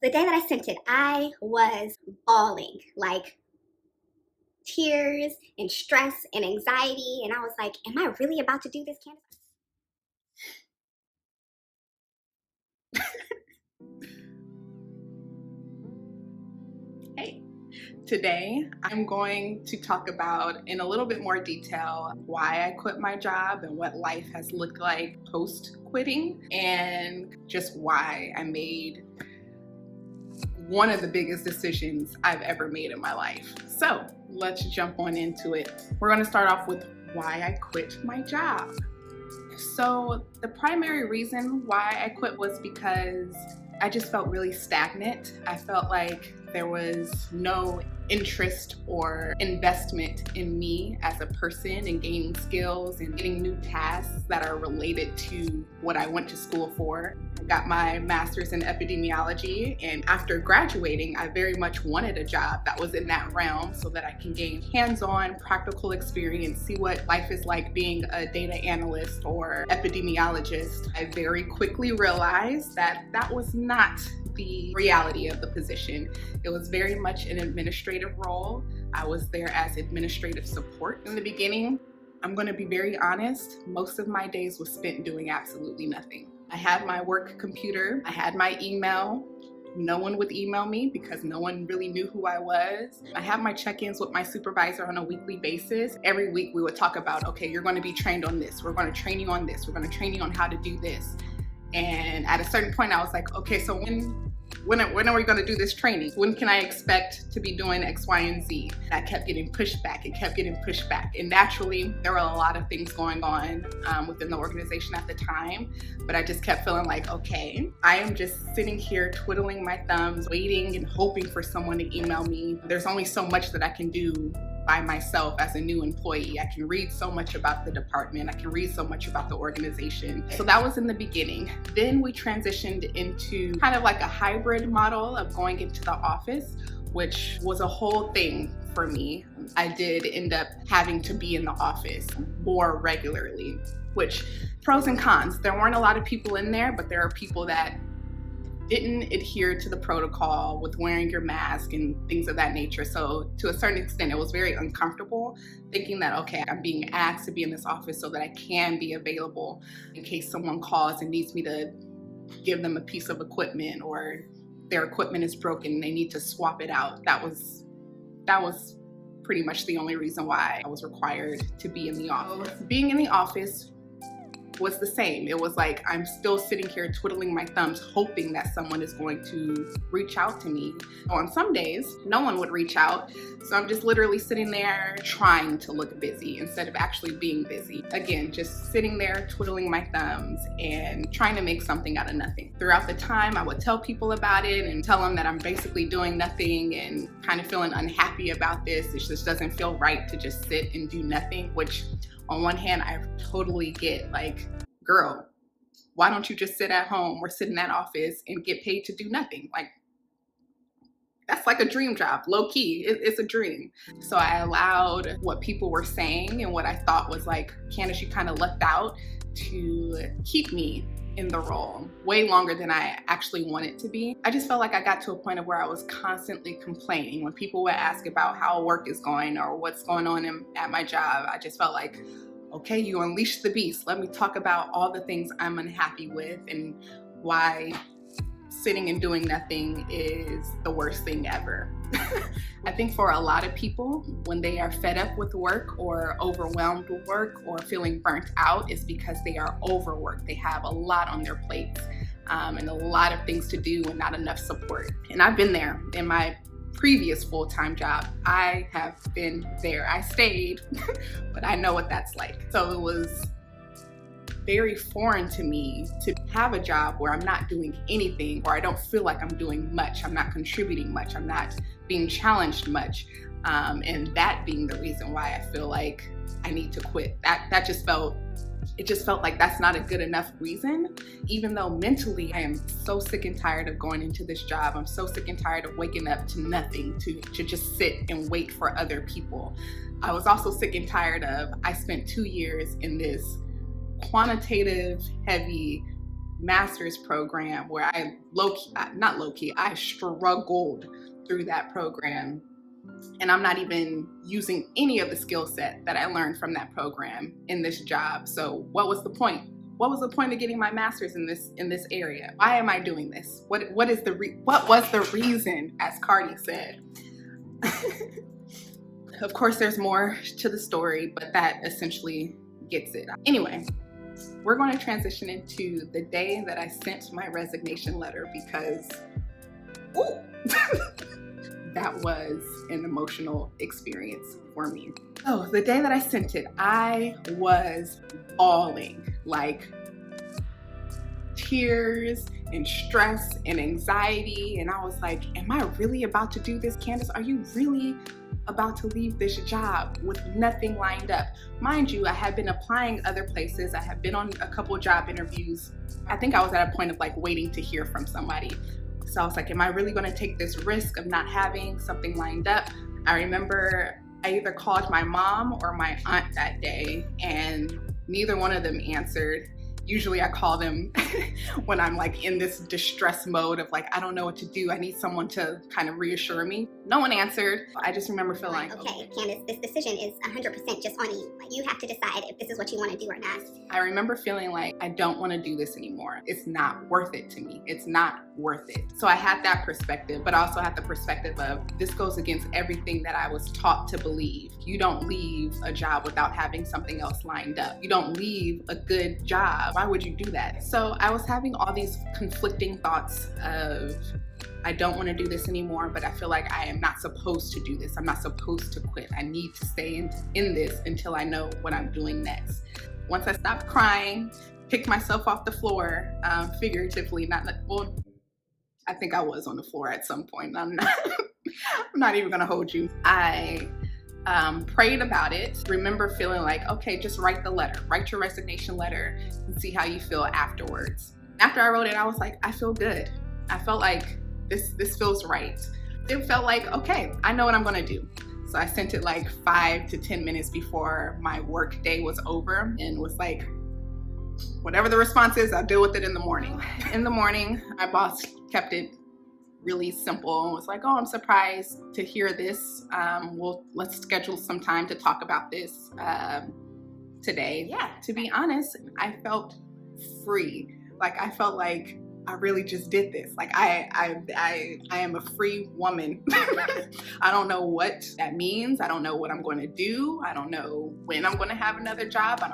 The day that I sent it, I was bawling, like tears and stress and anxiety. And I was like, am I really about to do this, Candace? Hey, today I'm going to talk about in a little bit more detail why I quit my job and what life has looked like post quitting, and just why I made one of the biggest decisions I've ever made in my life. So let's jump on into it. We're going to start off with why I quit my job. So the primary reason why I quit was because I just felt really stagnant. I felt like there was no interest or investment in me as a person and gaining skills and getting new tasks that are related to what I went to school for. I got my master's in epidemiology, and after graduating, I very much wanted a job that was in that realm so that I can gain hands-on practical experience, see what life is like being a data analyst or epidemiologist. I very quickly realized that that was not the reality of the position. It was very much an administrative role. I was there as administrative support in the beginning. I'm going to be very honest, most of my days was spent doing absolutely nothing. I had my work computer, I had my email. No one would email me because no one really knew who I was. I had my check-ins with my supervisor on a weekly basis. Every week we would talk about, okay, you're going to be trained on this. We're going to train you on this. We're going to train you on how to do this. And at a certain point I was like, okay, so when are we going to do this training? When can I expect to be doing X, Y, and Z? That kept getting pushed back. It kept getting pushed back. And naturally, there were a lot of things going on within the organization at the time. But I just kept feeling like, okay, I am just sitting here twiddling my thumbs, waiting and hoping for someone to email me. There's only so much that I can do by myself as a new employee. I can read so much about the department. I can read so much about the organization. So that was in the beginning. Then we transitioned into kind of like a hybrid model of going into the office, which was a whole thing for me. I did end up having to be in the office more regularly, which pros and cons. There weren't a lot of people in there, but there are people that didn't adhere to the protocol with wearing your mask and things of that nature. So to a certain extent, it was very uncomfortable thinking that, okay, I'm being asked to be in this office so that I can be available in case someone calls and needs me to give them a piece of equipment, or their equipment is broken and they need to swap it out. That was pretty much the only reason why I was required to be in the office. Being in the office was the same. It was like I'm still sitting here twiddling my thumbs hoping that someone is going to reach out to me. On some days, no one would reach out. So I'm just literally sitting there trying to look busy instead of actually being busy. Again, just sitting there twiddling my thumbs and trying to make something out of nothing. Throughout the time, I would tell people about it and tell them that I'm basically doing nothing and kind of feeling unhappy about this. It just doesn't feel right to just sit and do nothing, which on one hand, I totally get, like, girl, why don't you just sit at home or sit in that office and get paid to do nothing? Like, that's like a dream job, low key, it's a dream. So I allowed what people were saying and what I thought was like, Candace, you kind of lucked out, to keep me in the role way longer than I actually wanted to be. I just felt like I got to a point of where I was constantly complaining. When people would ask about how work is going or what's going on at my job, I just felt like, okay, you unleashed the beast. Let me talk about all the things I'm unhappy with and why sitting and doing nothing is the worst thing ever. I think for a lot of people, when they are fed up with work or overwhelmed with work or feeling burnt out, it's because they are overworked. They have a lot on their plates and a lot of things to do and not enough support. And I've been there in my previous full-time job. I have been there. I stayed, but I know what that's like. So it was very foreign to me to have a job where I'm not doing anything, or I don't feel like I'm doing much. I'm not contributing much. I'm not being challenged much. And that being the reason why I feel like I need to quit. It just felt like that's not a good enough reason, even though mentally I am so sick and tired of going into this job. I'm so sick and tired of waking up to nothing, to just sit and wait for other people. I was also sick and tired of, I spent 2 years in this quantitative heavy master's program where I I struggled through that program. And I'm not even using any of the skill set that I learned from that program in this job. So what was the point? What was the point of getting my master's in this area? Why am I doing this? What was the reason, as Cardi said? Of course, there's more to the story, but that essentially gets it. Anyway, we're going to transition into the day that I sent my resignation letter because that was an emotional experience for me. Oh, the day that I sent it, I was bawling, like tears and stress and anxiety. And I was like, am I really about to do this? Candace, are you really about to leave this job with nothing lined up? Mind you, I had been applying other places. I had been on a couple job interviews. I think I was at a point of like waiting to hear from somebody. So I was like, am I really going to take this risk of not having something lined up? I remember I either called my mom or my aunt that day, and neither one of them answered. Usually I call them when I'm like in this distress mode of like, I don't know what to do. I need someone to kind of reassure me. No one answered. I just remember feeling like, okay, Candace, this decision is 100% just on you. Like, you have to decide if this is what you want to do or not. I remember feeling like I don't want to do this anymore. It's not worth it to me. It's not worth it. So I had that perspective, but I also had the perspective of this goes against everything that I was taught to believe. You don't leave a job without having something else lined up. You don't leave a good job. Why would you do that? So I was having all these conflicting thoughts of, I don't want to do this anymore, but I feel like I am not supposed to do this. I'm not supposed to quit. I need to stay in this until I know what I'm doing next. Once I stopped crying, picked myself off the floor, figuratively, well, I think I was on the floor at some point. I'm not even gonna hold you. I prayed about it. Remember feeling like, okay, just write the letter, write your resignation letter and see how you feel afterwards. After I wrote it, I was like, I feel good. I felt like this feels right. It felt like, okay, I know what I'm gonna do. So I sent it like 5 to 10 minutes before my work day was over and was like, whatever the response is, I'll deal with it in the morning. In the morning, my boss kept it really simple and was like, oh, I'm surprised to hear this. Let's schedule some time to talk about this today. Yeah, to be honest, I felt free. Like I felt like I really just did this. Like I am a free woman. I don't know what that means. I don't know what I'm going to do. I don't know when I'm going to have another job. I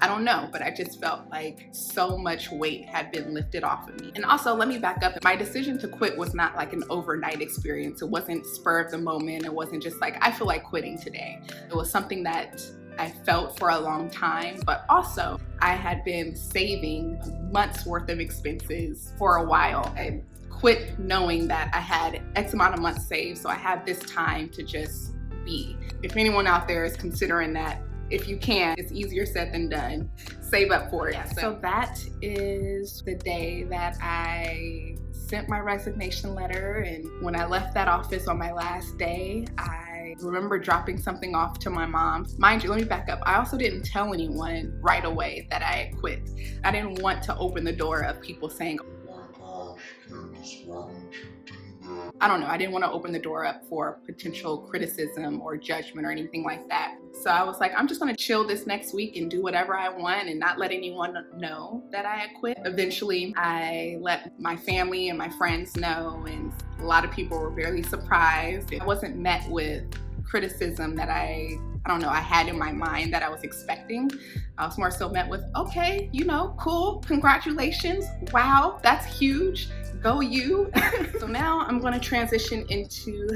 don't know, but I just felt like so much weight had been lifted off of me. And also, let me back up. My decision to quit was not like an overnight experience. It wasn't spur of the moment. It wasn't just like, I feel like quitting today. It was something that I felt for a long time, but also I had been saving months worth of expenses for a while. I quit knowing that I had X amount of months saved, so I had this time to just be. If anyone out there is considering that, if you can, it's easier said than done. Save up for it. Yeah, so that is the day that I sent my resignation letter. And when I left that office on my last day, I remember dropping something off to my mom. Mind you, let me back up. I also didn't tell anyone right away that I had quit. I didn't want to open the door of people saying, oh my gosh, Candace, why don't you do that? I don't know. I didn't want to open the door up for potential criticism or judgment or anything like that. So I was like, I'm just going to chill this next week and do whatever I want and not let anyone know that I had quit. Eventually, I let my family and my friends know, and a lot of people were very surprised. I wasn't met with criticism that I don't know, I had in my mind that I was expecting. I was more so met with, okay, cool, congratulations, wow, that's huge, go you. So now I'm going to transition into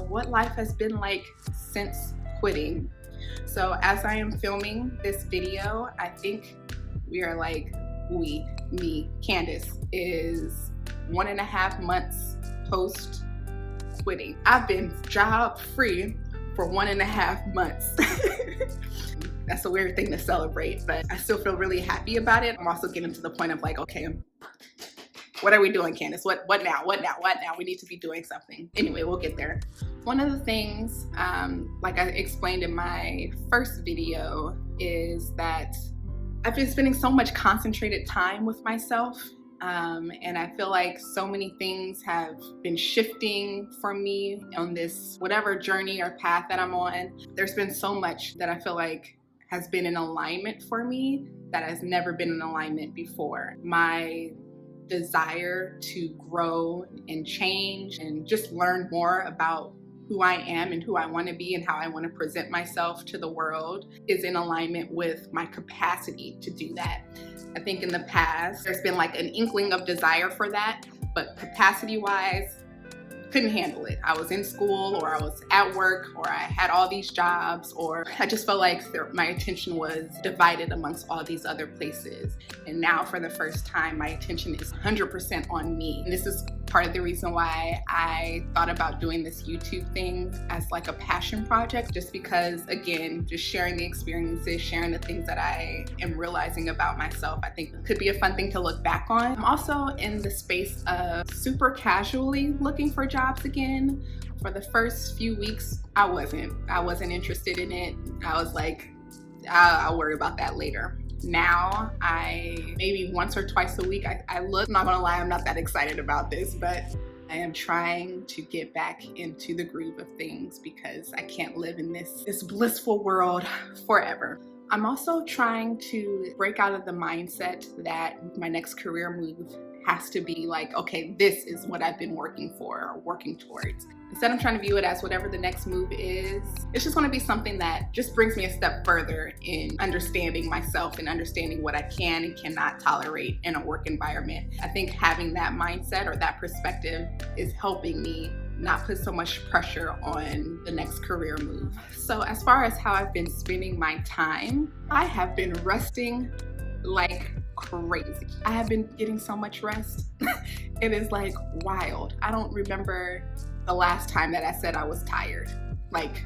what life has been like since quitting. So as I am filming this video, I think we are like, Candace is 1.5 months post quitting. I've been job free for 1.5 months. That's a weird thing to celebrate, but I still feel really happy about it. I'm also getting to the point of like, okay, what are we doing, Candace? What now? We need to be doing something. Anyway, we'll get there. One of the things, like I explained in my first video, is that I've been spending so much concentrated time with myself. And I feel like so many things have been shifting for me on this whatever journey or path that I'm on. There's been so much that I feel like has been in alignment for me that has never been in alignment before. My desire to grow and change and just learn more about who I am and who I want to be and how I want to present myself to the world is in alignment with my capacity to do that. I think in the past, there's been like an inkling of desire for that, but capacity-wise, couldn't handle it. I was in school or I was at work or I had all these jobs, or I just felt like my attention was divided amongst all these other places. And now for the first time, my attention is 100% on me. And this is part of the reason why I thought about doing this YouTube thing as like a passion project, just because, again, just sharing the experiences, sharing the things that I am realizing about myself, I think could be a fun thing to look back on. I'm also in the space of super casually looking for jobs again. For the first few weeks, I wasn't interested in it. I was like, I'll worry about that later. Now, maybe once or twice a week, I look. I'm not gonna lie, I'm not that excited about this, but I am trying to get back into the groove of things because I can't live in this blissful world forever. I'm also trying to break out of the mindset that my next career move has to be like, okay, this is what I've been working for or working towards. Instead, I'm trying to view it as whatever the next move is. It's just going to be something that just brings me a step further in understanding myself and understanding what I can and cannot tolerate in a work environment. I think having that mindset or that perspective is helping me not put so much pressure on the next career move. So as far as how I've been spending my time, I have been resting like crazy. I have been getting so much rest. It is like wild. I don't remember the last time that I said I was tired. Like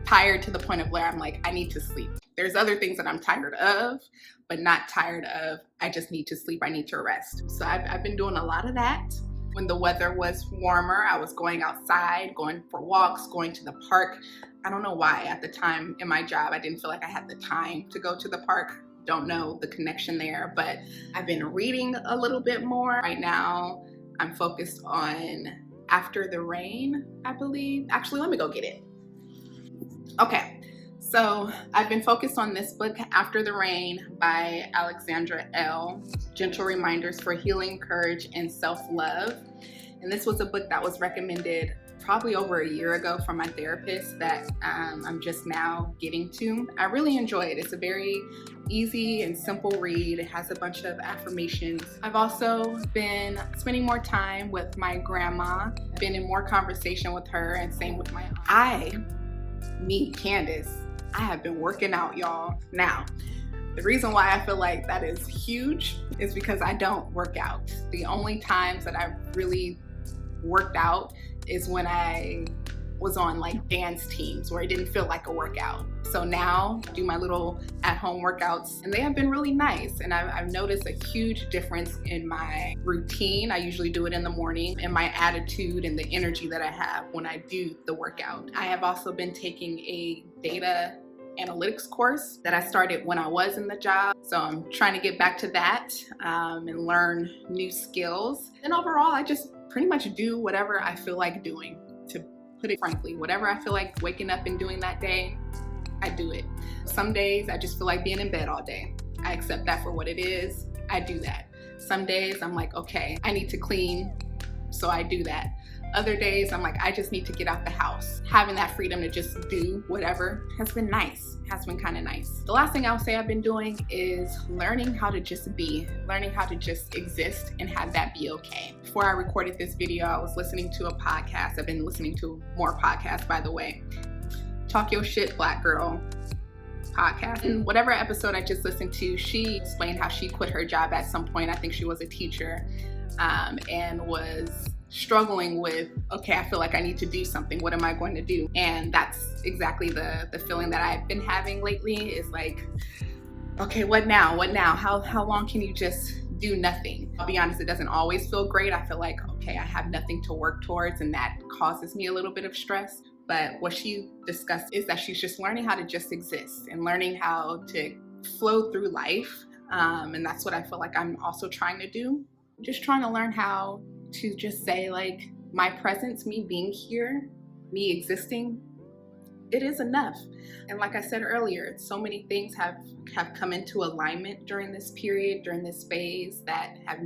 tired to the point of where I'm like, I need to sleep. There's other things that I'm tired of, but not tired of, I just need to sleep, I need to rest. So I've been doing a lot of that. When the weather was warmer, I was going outside, going for walks, going to the park. I don't know why at the time in my job, I didn't feel like I had the time to go to the park. Don't know the connection there, but I've been reading a little bit more. Right now, I'm focused on After the Rain, I believe. Actually, let me go get it. Okay, so I've been focused on this book, After the Rain by Alexandra L. Gentle Reminders for Healing, Courage, and Self-Love. And this was a book that was recommended probably over a year ago from my therapist that I'm just now getting to. I really enjoy it. It's a very easy and simple read. It has a bunch of affirmations. I've also been spending more time with my grandma. I've been in more conversation with her, and same with my aunt. Candace, I have been working out, y'all. Now, the reason why I feel like that is huge is because I don't work out. The only times that I've really worked out is when I was on like dance teams where it didn't feel like a workout. So now I do my little at-home workouts, and they have been really nice. And I've noticed a huge difference in my routine. I usually do it in the morning, and my attitude and the energy that I have when I do the workout. I have also been taking a data analytics course that I started when I was in the job. So I'm trying to get back to that and learn new skills. And overall, I just pretty much do whatever I feel like doing. To put it frankly, whatever I feel like waking up and doing that day, I do it. Some days I just feel like being in bed all day. I accept that for what it is. I do that. Some days I'm like, okay, I need to clean, so I do that. Other days I'm like, I just need to get out the house. Having that freedom to just do whatever has been nice, has been kind of nice. The last thing I'll say I've been doing is learning how to just be, learning how to just exist and have that be okay. Before I recorded this video, I was listening to a podcast. I've been listening to more podcasts, by the way. Talk Your Shit, Black Girl podcast. And whatever episode I just listened to, she explained how she quit her job at some point. I think she was a teacher and was struggling with, okay, I feel like I need to do something. What am I going to do? And that's exactly the feeling that I've been having lately is like, okay, what now? What now? How long can you just do nothing? I'll be honest, it doesn't always feel great. I feel like, okay, I have nothing to work towards, and that causes me a little bit of stress. But what she discussed is that she's just learning how to just exist and learning how to flow through life. And that's what I feel like I'm also trying to do. Just trying to learn how to just say, like, my presence, me being here, me existing, it is enough. And like I said earlier, so many things have come into alignment during this period, during this phase, that I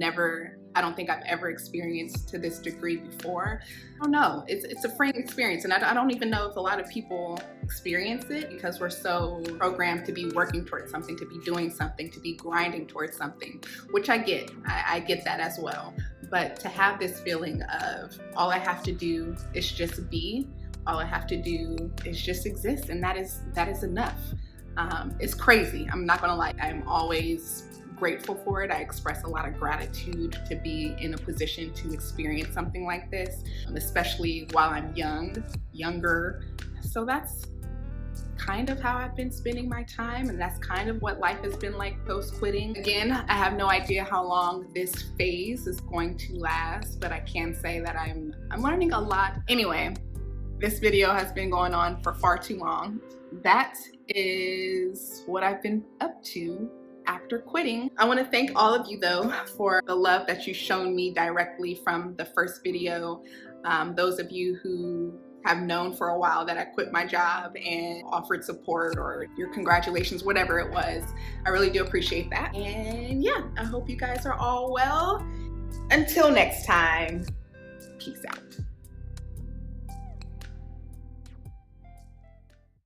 don't think I've ever experienced to this degree before. I don't know, it's a freeing experience, and I don't even know if a lot of people experience it, because we're so programmed to be working towards something, to be doing something, to be grinding towards something, which I get. I get that as well. But to have this feeling of all I have to do is just be, all I have to do is just exist, and that is enough. It's crazy. I'm not gonna lie. I'm always grateful for it. I express a lot of gratitude to be in a position to experience something like this, especially while I'm younger. So that's kind of how I've been spending my time, and that's kind of what life has been like post-quitting. Again, I have no idea how long this phase is going to last, but I can say that I'm learning a lot. Anyway, this video has been going on for far too long. That is what I've been up to after quitting. I want to thank all of you though for the love that you've shown me directly from the first video. Those of you who have known for a while that I quit my job and offered support, or your congratulations, whatever it was, I really do appreciate that. And yeah, I hope you guys are all well. Until next time, peace out.